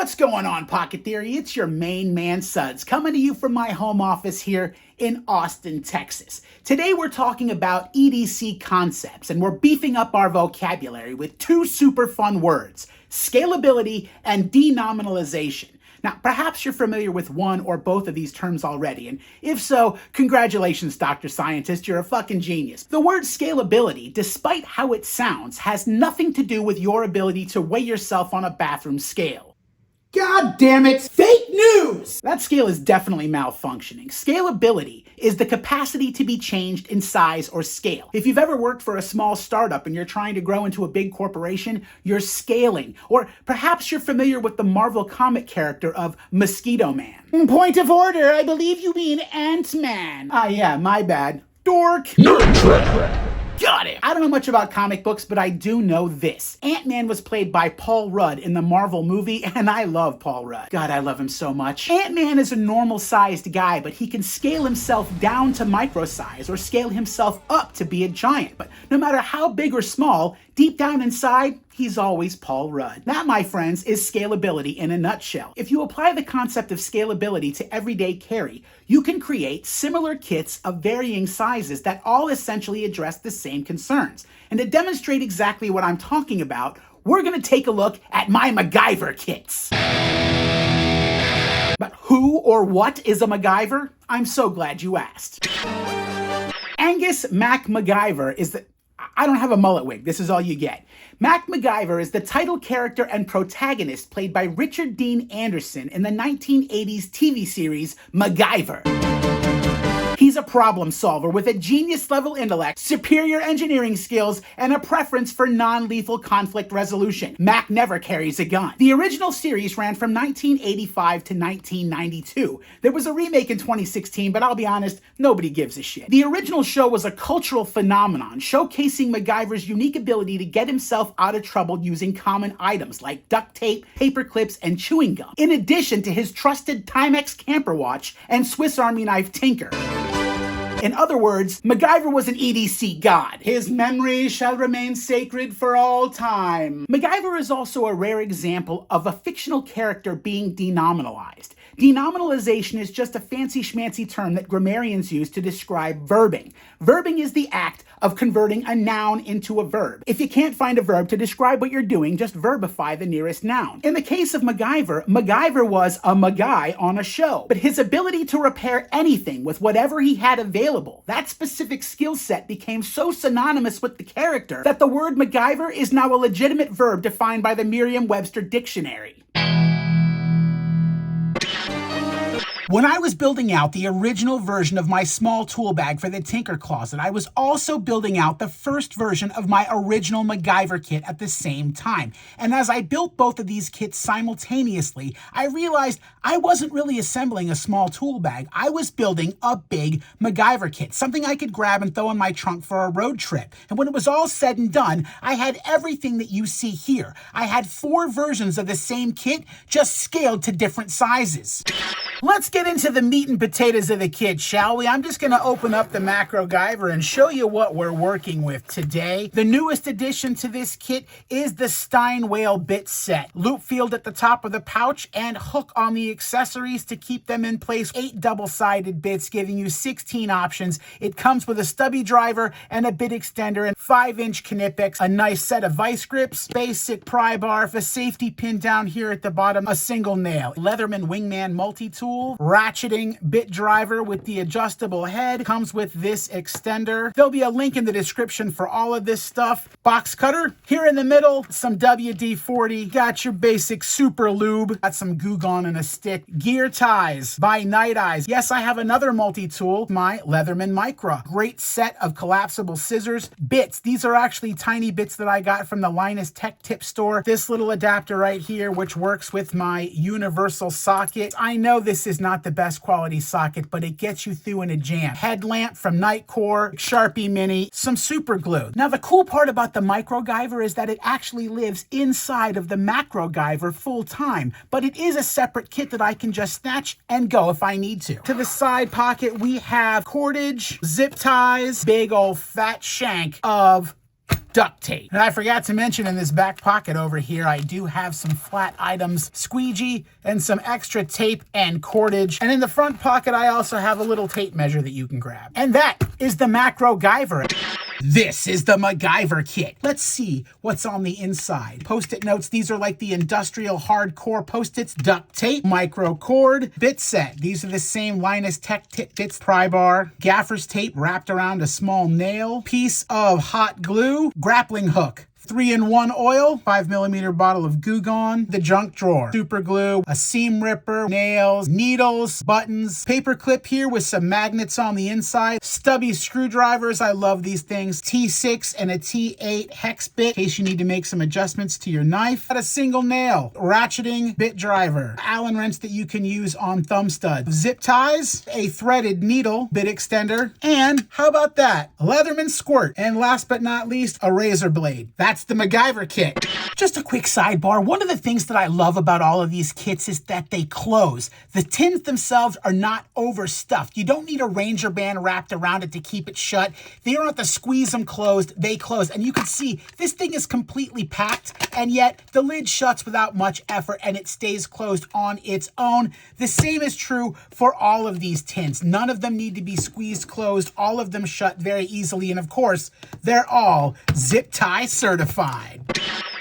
What's going on, Pocket Theory? It's your main man, Suds, coming to you from my home office here in Austin, Texas. Today we're talking about EDC concepts, and we're beefing up our vocabulary with two super fun words, scalability and denominalization. Now, perhaps you're familiar with one or both of these terms already, and if so, congratulations, Dr. Scientist, you're a fucking genius. The word scalability, despite how it sounds, has nothing to do with your ability to weigh yourself on a bathroom scale. God damn it, fake news! That scale is definitely malfunctioning. Scalability is the capacity to be changed in size or scale. If you've ever worked for a small startup and you're trying to grow into a big corporation, you're scaling. Or perhaps you're familiar with the Marvel comic character of Mosquito Man. Point of order, I believe you mean Ant-Man. Ah yeah, my bad. Dork. Got it! I don't know much about comic books, but I do know this. Ant-Man was played by Paul Rudd in the Marvel movie, and I love Paul Rudd. God, I love him so much. Ant-Man is a normal-sized guy, but he can scale himself down to micro size or scale himself up to be a giant. But no matter how big or small, deep down inside, he's always Paul Rudd. That, my friends, is scalability in a nutshell. If you apply the concept of scalability to everyday carry, you can create similar kits of varying sizes that all essentially address the same concerns. And to demonstrate exactly what I'm talking about, we're going to take a look at my MacGyver kits. But who or what is a MacGyver? I'm so glad you asked. Angus Mac MacGyver is the... I don't have a mullet wig, this is all you get. Mac MacGyver is the title character and protagonist played by Richard Dean Anderson in the 1980s TV series MacGyver. He's a problem solver with a genius-level intellect, superior engineering skills, and a preference for non-lethal conflict resolution. Mac never carries a gun. The original series ran from 1985 to 1992. There was a remake in 2016, but I'll be honest, nobody gives a shit. The original show was a cultural phenomenon, showcasing MacGyver's unique ability to get himself out of trouble using common items like duct tape, paper clips, and chewing gum, in addition to his trusted Timex camper watch and Swiss Army knife tinker. In other words, MacGyver was an EDC god. His memory shall remain sacred for all time. MacGyver is also a rare example of a fictional character being denominalized. Denominalization is just a fancy schmancy term that grammarians use to describe verbing. Verbing is the act of converting a noun into a verb. If you can't find a verb to describe what you're doing, just verbify the nearest noun. In the case of MacGyver, MacGyver was a MacGuy on a show, but his ability to repair anything with whatever he had available, that specific skill set became so synonymous with the character that the word MacGyver is now a legitimate verb defined by the Merriam-Webster dictionary. When I was building out the original version of my small tool bag for the Tinker Closet, I was also building out the first version of my original MacGyver kit at the same time. And as I built both of these kits simultaneously, I realized I wasn't really assembling a small tool bag. I was building a big MacGyver kit, something I could grab and throw in my trunk for a road trip. And when it was all said and done, I had everything that you see here. I had 4 versions of the same kit, just scaled to different sizes. Let's get into the meat and potatoes of the kit, shall we? I'm just going to open up the MacGyver and show you what we're working with today. The newest addition to this kit is the Steinwhale bit set. Loop field at the top of the pouch and hook on the accessories to keep them in place. 8 double-sided bits giving you 16 options. It comes with a stubby driver and a bit extender and 5-inch Knipex, a nice set of Vise Grips, basic pry bar, a safety pin down here at the bottom, a single nail. Leatherman Wingman multi-tool, ratcheting bit driver with the adjustable head, comes with this extender. There'll be a link in the description for all of this stuff. Box cutter, here in the middle, some WD-40, got your basic super lube, got some Goo Gone and a stick. Gear ties by Nite. Yes, I have another multi-tool, my Leatherman Micra. Great set of collapsible scissors. Bits, these are actually tiny bits that I got from the Linus Tech Tip store. This little adapter right here, which works with my universal socket. I know this is not the best quality socket, but it gets you through in a jam. Headlamp from Nitecore, Sharpie Mini, some super glue. Now the cool part about the MacGyver is that it actually lives inside of the MacGyver full time, but it is a separate kit that I can just snatch and go if I need to. To the side pocket, we have cordage, zip ties, big old fat shank of duct tape. And I forgot to mention in this back pocket over here, I do have some flat items, squeegee, and some extra tape and cordage. And in the front pocket, I also have a little tape measure that you can grab. And that is the MacGyver. This is the MacGyver kit. Let's see what's on the inside. Post-it notes. These are like the industrial hardcore post-its. Duct tape, micro cord, bit set. These are the same Linus Tech bits, pry bar, gaffer's tape wrapped around a small nail, piece of hot glue, grappling hook, 3-in-1 oil, 5mm bottle of Goo Gone, the junk drawer, super glue, a seam ripper, nails, needles, buttons, paper clip here with some magnets on the inside, Stubby screwdrivers, I love these things, T6 and a T8 hex bit in case you need to make some adjustments to your knife, got a single nail, ratcheting bit driver, Allen wrench that you can use on thumb studs, zip ties, a threaded needle, bit extender, and how about that? A Leatherman squirt, and last but not least, a razor blade. That's the MacGyver kit. Just a quick sidebar. One of the things that I love about all of these kits is that they close. The tins themselves are not overstuffed. You don't need a Ranger band wrapped around it to keep it shut. They don't have to squeeze them closed. They close. And you can see this thing is completely packed, and yet the lid shuts without much effort and it stays closed on its own. The same is true for all of these tins. None of them need to be squeezed closed. All of them shut very easily. And of course, they're all zip tie certified.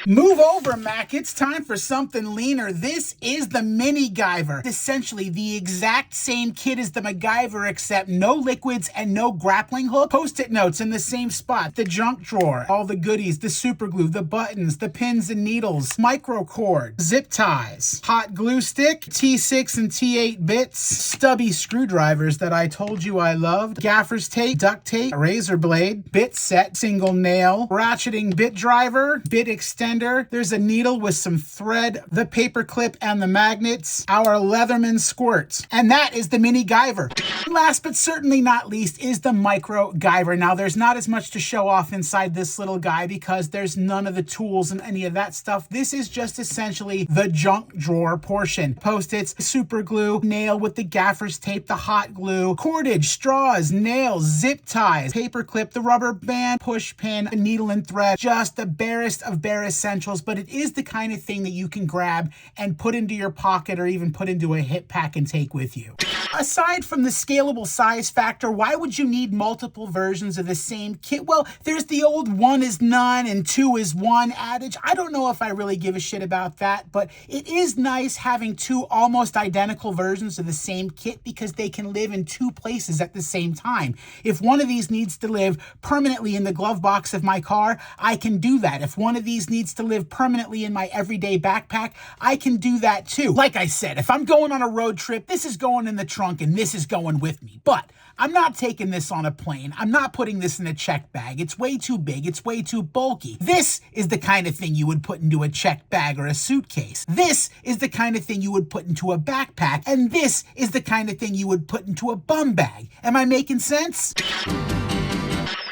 Move over, Mac. It's time for something leaner. This is the MiniGyver. Essentially the exact same kit as the MacGyver, except no liquids and no grappling hook. Post-it notes in the same spot. The junk drawer, all the goodies, the super glue, the buttons, the pins and needles, micro cord, zip ties, hot glue stick, T6 and T8 bits, stubby screwdrivers that I told you I loved, gaffer's tape, duct tape, razor blade, bit set, single nail, ratcheting bit driver, bit extender. There's a needle with some thread, the paper clip, and the magnets, our Leatherman squirts. And that is the MiniGyver. Last but certainly not least is the MicroGyver. Now, there's not as much to show off inside this little guy because there's none of the tools and any of that stuff. This is just essentially the junk drawer portion. Post-its, super glue, nail with the gaffer's tape, the hot glue, cordage, straws, nails, zip ties, paper clip, the rubber band, push pin, a needle and thread. Just the barest of bare essentials, but it is the kind of thing that you can grab and put into your pocket or even put into a hip pack and take with you. Aside from the scalable size factor, why would you need multiple versions of the same kit? Well, there's the old 1 is none and 2 is 1 adage. I don't know if I really give a shit about that, but it is nice having 2 almost identical versions of the same kit because they can live in 2 places at the same time. If one of these needs to live permanently in the glove box of my car, I can do that. If one of these needs to live permanently in my everyday backpack, I can do that too. Like I said, if I'm going on a road trip, this is going in the trunk and this is going with me. But I'm not taking this on a plane. I'm not putting this in a check bag. It's way too big. It's way too bulky. This is the kind of thing you would put into a check bag or a suitcase. This is the kind of thing you would put into a backpack. And this is the kind of thing you would put into a bum bag. Am I making sense?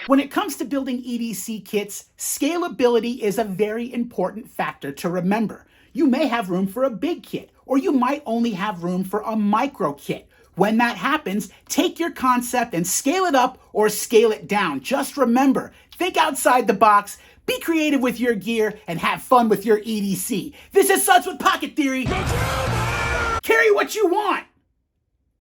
When it comes to building EDC kits, scalability is a very important factor to remember. You may have room for a big kit, or you might only have room for a micro kit. When that happens, take your concept and scale it up or scale it down. Just remember, think outside the box, be creative with your gear, and have fun with your EDC. This is Suds with Pocket Theory. Carry what you want.